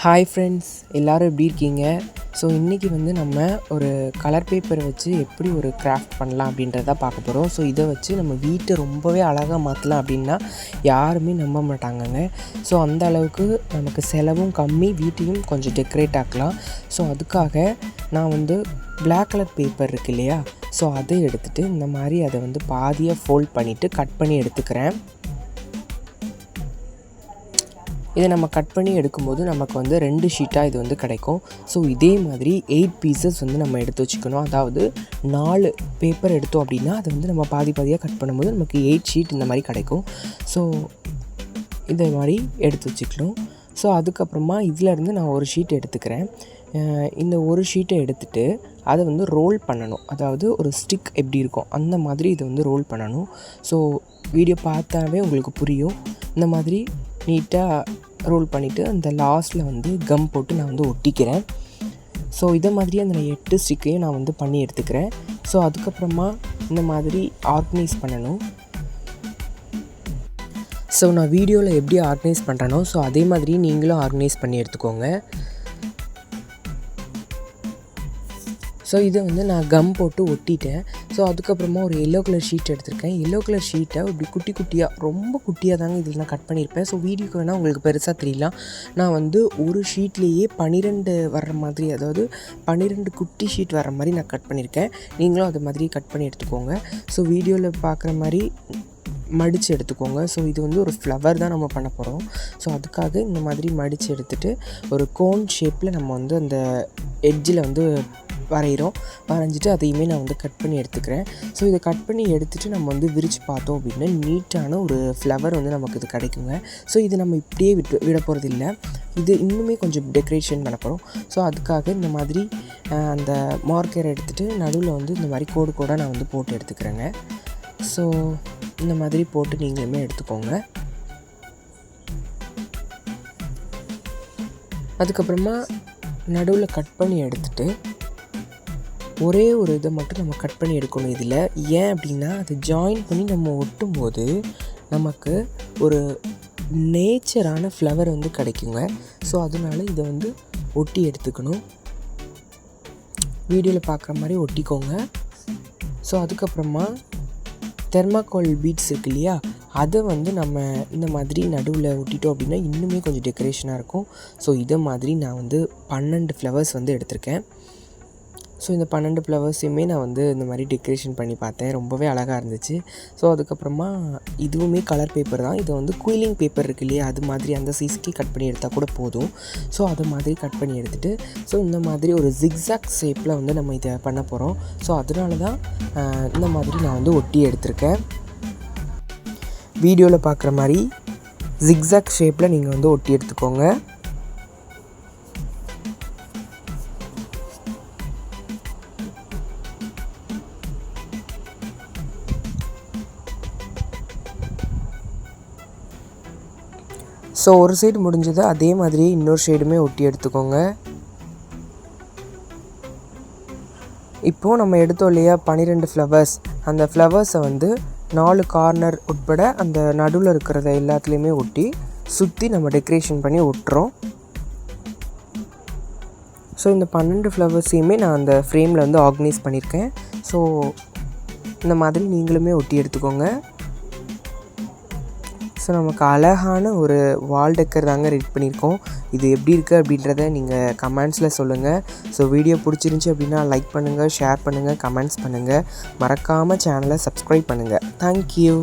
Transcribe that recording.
Hi friends, எல்லோரும் எப்படி இருக்கீங்க? ஸோ இன்றைக்கி நம்ம ஒரு கலர் பேப்பரை வச்சு எப்படி ஒரு கிராஃப்ட் பண்ணலாம் அப்படின்றத பார்க்க போகிறோம். ஸோ இதை வச்சு நம்ம வீட்டை ரொம்பவே அழகாக மாற்றலாம் அப்படின்னா யாருமே நம்ப மாட்டாங்கங்க. ஸோ அந்த அளவுக்கு நமக்கு செலவும் கம்மி, வீட்டையும் கொஞ்சம் டெக்கரேட் ஆக்கலாம். ஸோ அதுக்காக நான் பிளாக் கலர் பேப்பர் இருக்கு இல்லையா, ஸோ அதை எடுத்துகிட்டு இந்த மாதிரி அதை பாதியாக ஃபோல்ட் பண்ணிவிட்டு கட் பண்ணி எடுத்துக்கிறேன். இதை நம்ம கட் பண்ணி எடுக்கும்போது நமக்கு 2 ஷீட்டாக இது கிடைக்கும். ஸோ இதே மாதிரி 8 பீசஸ் நம்ம எடுத்து வச்சுக்கணும். அதாவது 4 பேப்பர் எடுத்தோம் அப்படின்னா அதை நம்ம பாதியாக கட் பண்ணும்போது நமக்கு 8 ஷீட் இந்த மாதிரி கிடைக்கும். ஸோ இதை மாதிரி எடுத்து வச்சுக்கணும். ஸோ அதுக்கப்புறமா இதிலேருந்து நான் ஒரு ஷீட் எடுத்துக்கிறேன். இந்த ஒரு ஷீட்டை எடுத்துகிட்டு அதை ரோல் பண்ணணும். அதாவது ஒரு ஸ்டிக் எப்படி இருக்கும் அந்த மாதிரி இதை ரோல் பண்ணணும். ஸோ வீடியோ பார்த்தாவே உங்களுக்கு புரியும். இந்த மாதிரி நீட்டாக ரோல் பண்ணிவிட்டு அந்த லாஸ்ட்டில் கம் போட்டு நான் ஒட்டிக்கிறேன். ஸோ இதை மாதிரி அந்த 8 ஸ்டிக்கையும் நான் பண்ணி எடுத்துக்கிறேன். ஸோ அதுக்கப்புறமா இந்த மாதிரி ஆர்கனைஸ் பண்ணணும். ஸோ நான் வீடியோவில் எப்படி ஆர்கனைஸ் பண்ணுறேனோ ஸோ அதே மாதிரி நீங்களும் ஆர்கனைஸ் பண்ணி எடுத்துக்கோங்க. ஸோ இதை நான் கம் போட்டு ஒட்டிட்டேன். ஸோ அதுக்கப்புறமா ஒரு எல்லோ கலர் ஷீட் எடுத்திருக்கேன். எல்லோ கலர் ஷீட்டை இப்படி குட்டி குட்டியாக, ரொம்ப குட்டியாக தாங்க இதில் நான் கட் பண்ணியிருப்பேன். ஸோ வீடியோக்கு வேணால் உங்களுக்கு பெருசாக தெரியலாம். நான் ஒரு ஷீட்லேயே 12 வர்ற மாதிரி, அதாவது 12 குட்டி ஷீட் வர்ற மாதிரி நான் கட் பண்ணியிருக்கேன். நீங்களும் அது மாதிரி கட் பண்ணி எடுத்துக்கோங்க. ஸோ வீடியோவில் பார்க்குற மாதிரி மடித்து எடுத்துக்கோங்க. ஸோ இது ஒரு ஃப்ளவர் தான் நம்ம பண்ண போகிறோம். ஸோ அதுக்காக இந்த மாதிரி மடித்து எடுத்துகிட்டு ஒரு கோன் ஷேப்பில் நம்ம அந்த எட்ஜில் வரைஞ்சிட்டு அதையுமே நான் கட் பண்ணி எடுத்துக்கிறேன். ஸோ இதை கட் பண்ணி எடுத்துகிட்டு நம்ம விரித்து பார்த்தோம் அப்படின்னா நீட்டான ஒரு ஃப்ளவர் நமக்கு இது கிடைக்குங்க. ஸோ இது நம்ம இப்படியே விட போகிறது இல்லை, இது இன்னுமே கொஞ்சம் டெக்கரேஷன் பண்ண போகிறோம். ஸோ அதுக்காக இந்த மாதிரி அந்த மார்க்கரை எடுத்துகிட்டு நடுவில் இந்த மாதிரி கோடு கோடாக நான் போட்டு எடுத்துக்கிறேங்க. ஸோ இந்த மாதிரி போட்டு நீங்களுமே எடுத்துக்கோங்க. அதுக்கப்புறமா நடுவில் கட் பண்ணி எடுத்துகிட்டு ஒரே ஒரு இதை மட்டும் நம்ம கட் பண்ணி எடுக்கணும் இதில். ஏன் அப்படின்னா அதை ஜாயின் பண்ணி நம்ம ஒட்டும்போது நமக்கு ஒரு நேச்சரான ஃப்ளவர் கிடைக்குங்க. ஸோ அதனால இதை ஒட்டி எடுத்துக்கணும். வீடியோவில் பார்க்குற மாதிரி ஒட்டிக்கோங்க. ஸோ அதுக்கப்புறமா தெர்மாக்கோல் பீட்ஸ் இருக்கு இல்லையா, அதை நம்ம இந்த மாதிரி நடுவில் ஒட்டிட்டோம் அப்படின்னா இன்னுமே கொஞ்சம் டெக்கரேஷனாக இருக்கும். ஸோ இதை மாதிரி நான் 12 ஃப்ளவர்ஸ் எடுத்திருக்கேன். ஸோ இந்த 12 ஃப்ளவர்ஸையுமே நான் இந்த மாதிரி டெக்கரேஷன் பண்ணி பார்த்தேன். ரொம்பவே அழகாக இருந்துச்சு. ஸோ அதுக்கப்புறமா இதுவுமே கலர் பேப்பர் தான். இதை குயிலிங் பேப்பர் இருக்கு இல்லையா, அது மாதிரி அந்த சைஸ்க்கு கட் பண்ணி எடுத்தால் கூட போதும். ஸோ அது மாதிரி கட் பண்ணி எடுத்துகிட்டு ஸோ இந்த மாதிரி ஒரு ஜிக்ஸாக் ஷேப்பில் நம்ம இதை பண்ண போகிறோம். ஸோ அதனால தான் இந்த மாதிரி நான் ஒட்டி எடுத்திருக்கேன். வீடியோவில் பார்க்குற மாதிரி ஜிக்ஸாக் ஷேப்பில் நீங்கள் ஒட்டி எடுத்துக்கோங்க. ஸோ ஒரு சைடு முடிஞ்சது, அதே மாதிரியே இன்னொரு சைடுமே ஒட்டி எடுத்துக்கோங்க. இப்போது நம்ம எடுத்தோம் இல்லையா 12 ஃப்ளவர்ஸ், அந்த ஃப்ளவர்ஸை 4 கார்னர் உட்பட அந்த நடுவில் இருக்கிறத எல்லாத்துலேயுமே ஒட்டி சுற்றி நம்ம டெக்கரேஷன் பண்ணி ஒட்டுறோம். ஸோ இந்த 12 ஃப்ளவர்ஸையுமே நான் அந்த ஃப்ரேமில் ஆர்கனைஸ் பண்ணியிருக்கேன். ஸோ இந்த மாதிரி நீங்களுமே ஒட்டி எடுத்துக்கோங்க. ஸோ நமக்கு அழகான ஒரு வால் டெக்கர் தாங்க ரெடி பண்ணியிருக்கோம். இது எப்படி இருக்குது அப்படின்றத நீங்கள் கமெண்ட்ஸில் சொல்லுங்கள். ஸோ வீடியோ பிடிச்சிருந்துச்சி அப்படின்னா லைக் பண்ணுங்கள், ஷேர் பண்ணுங்கள், கமெண்ட்ஸ் பண்ணுங்கள். மறக்காமல் சேனலை சப்ஸ்கிரைப் பண்ணுங்கள். தேங்க்யூ.